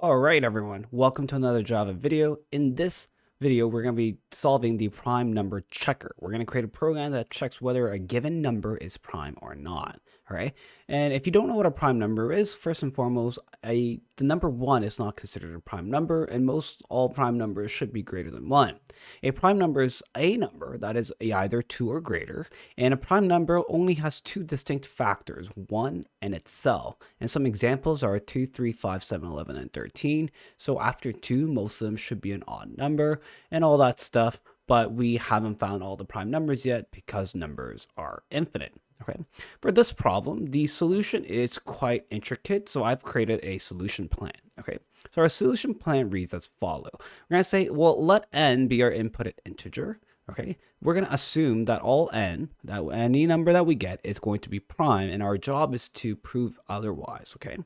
All right, everyone. Welcome to another Java video. In this video, we're going to be solving the prime number checker. We're going to create a program that checks whether a given number is prime or not. All right. And if you don't know what a prime number is, first and foremost, the number 1 is not considered a prime number, and most all prime numbers should be greater than 1. A prime number is a number that is either 2 or greater, and a prime number only has two distinct factors, 1 and itself. And some examples are 2, 3, 5, 7, 11, and 13. So after 2, most of them should be an odd number and all that stuff, but we haven't found all the prime numbers yet because numbers are infinite. Okay. For this problem, the solution is quite intricate, so I've created a solution plan. Okay. So our solution plan reads as follows. We're going to say, well, let n be our input integer. Okay. We're going to assume that all n, that any number that we get is going to be prime, and our job is to prove otherwise. Okay.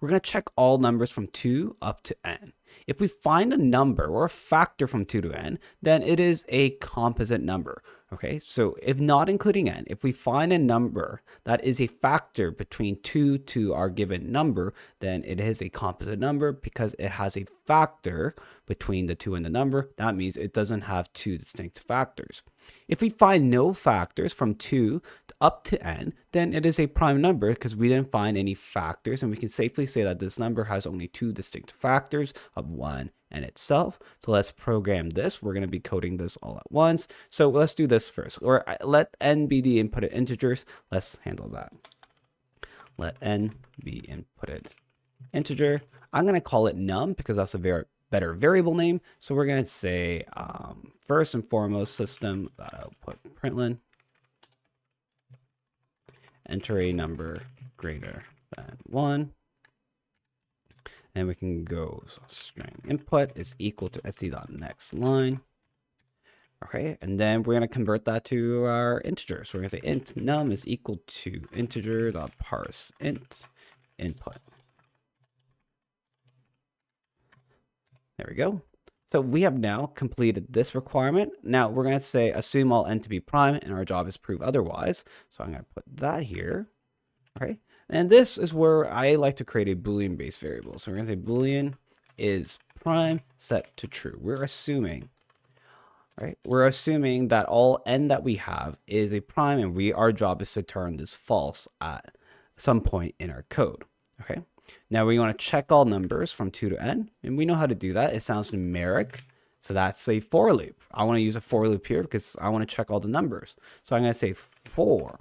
We're going to check all numbers from 2 up to n. If we find a number or a factor from 2 to n, then it is a composite number. Okay, so if not including n, if we find a number that is a factor between 2 to our given number, then it is a composite number because it has a factor between the 2 and the number. That means it doesn't have two distinct factors. If we find no factors from 2 up to n, then it is a prime number because we didn't find any factors, and we can safely say that this number has only two distinct factors of 1 and itself. So let's program this. We're going to be coding this all at once. So let's do this first. Or let n be the inputted integers. Let's handle that. Let n be inputted integer. I'm going to call it num because that's a better variable name. So we're going to say first and foremost system.output println enter a number greater than 1. And we can go string input is equal to sd.next line. Okay, and then we're going to convert that to our integer. So we're going to say int num is equal to integer.parse int input. There we go. So we have now completed this requirement. Now we're going to say assume all n to be prime, and our job is prove otherwise. So I'm going to put that here. Okay. And this is where I like to create a Boolean based variable. So we're going to say Boolean is prime set to true. We're assuming, right? We're assuming that all n that we have is a prime, and our job is to turn this false at some point in our code. Okay. Now we want to check all numbers from 2 to n, and we know how to do that. It sounds numeric. So that's a for loop. I want to use a for loop here because I want to check all the numbers. So I'm going to say for.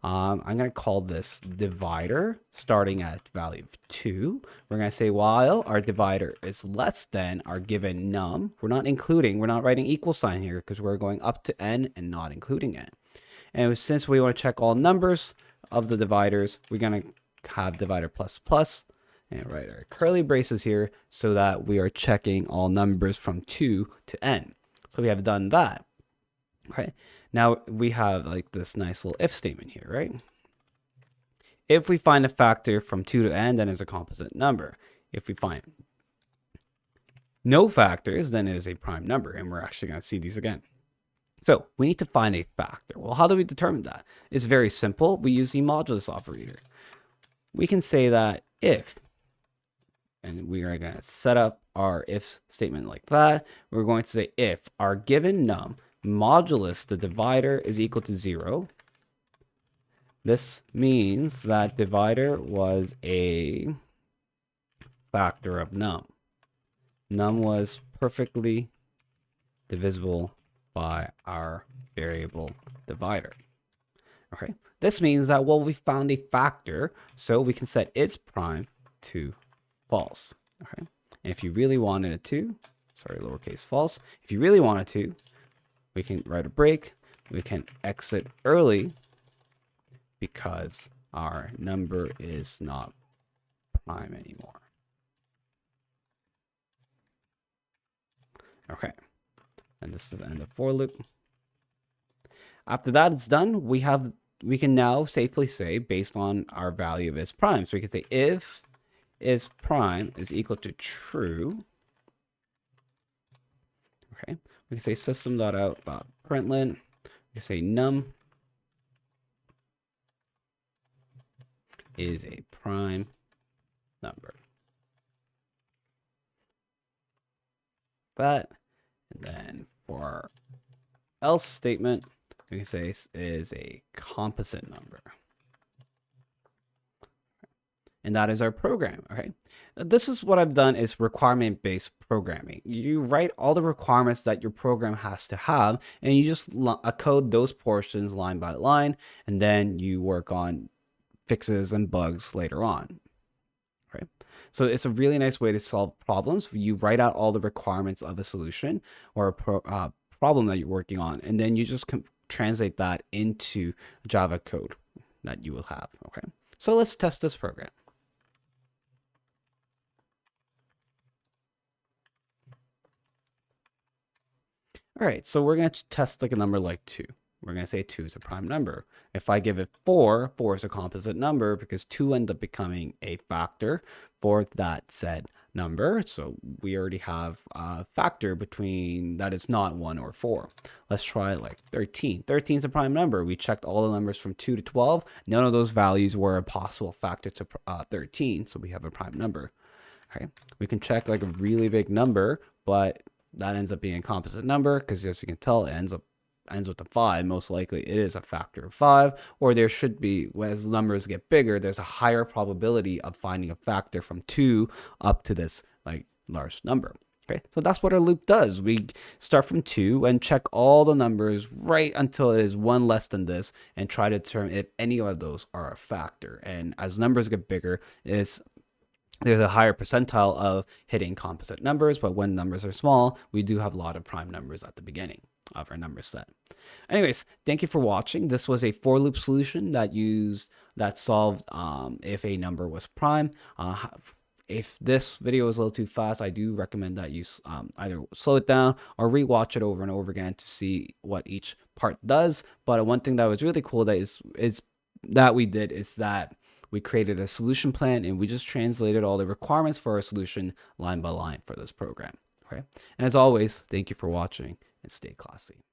I'm going to call this divider starting at value of 2. We're going to say while our divider is less than our given num. We're not writing equal sign here because we're going up to n and not including n. And since we want to check all numbers of the dividers, we're going to have divider plus plus and write our curly braces here so that we are checking all numbers from 2 to n. So we have done that. Okay. Now we have like this nice little if statement here, right? If we find a factor from 2 to n, then it's a composite number. If we find no factors, then it is a prime number, and we're actually going to see these again. So we need to find a factor. Well, how do we determine that? It's very simple. We use the modulus operator. We can say that if, and we are going to set up our if statement like that. We're going to say if our given num modulus the divider is equal to 0. This means that divider was a factor of num. Num was perfectly divisible by our variable divider. Okay. This means that, well, we found a factor, so we can set its prime to false. Okay. And if you really wanted it to, lowercase false, if you really wanted to, we can write a break. We can exit early because our number is not prime anymore. Okay. And this is the end of for loop. After that it's done, we can now safely say based on our value of is prime. So we can say if is prime is equal to true. Okay. We can say system.out.println. We can say num is a prime number. that. And then for our else statement, we can say is a composite number. And that is our program. Okay. This is what I've done is requirement-based programming. You write all the requirements that your program has to have, and you just code those portions line by line, and then you work on fixes and bugs later on. Right. So it's a really nice way to solve problems. You write out all the requirements of a solution or a problem that you're working on, and then you just translate that into Java code that you will have. Okay. So let's test this program. All right, so we're going to test like a number like 2. We're going to say 2 is a prime number. If I give it 4, 4 is a composite number because 2 ends up becoming a factor for that said number. So we already have a factor between that is not 1 or 4. Let's try like 13. 13 is a prime number. We checked all the numbers from 2 to 12. None of those values were a possible factor to 13, so we have a prime number. Okay, we can check like a really big number, but that ends up being a composite number because, as you can tell, it ends with a 5. Most likely it is a factor of 5, or there should be, as numbers get bigger, there's a higher probability of finding a factor from 2 up to this like large number. Okay, so that's what our loop does. We start from 2 and check all the numbers right until it is 1 less than this and try to determine if any of those are a factor. And as numbers get bigger, there's a higher percentile of hitting composite numbers, but when numbers are small, we do have a lot of prime numbers at the beginning of our number set. Anyways, thank you for watching. This was a for loop solution that solved if a number was prime. If this video was a little too fast, I do recommend that you either slow it down or rewatch it over and over again to see what each part does. But one thing that was really cool that we created a solution plan and we just translated all the requirements for our solution line by line for this program. Okay. And as always, thank you for watching and stay classy.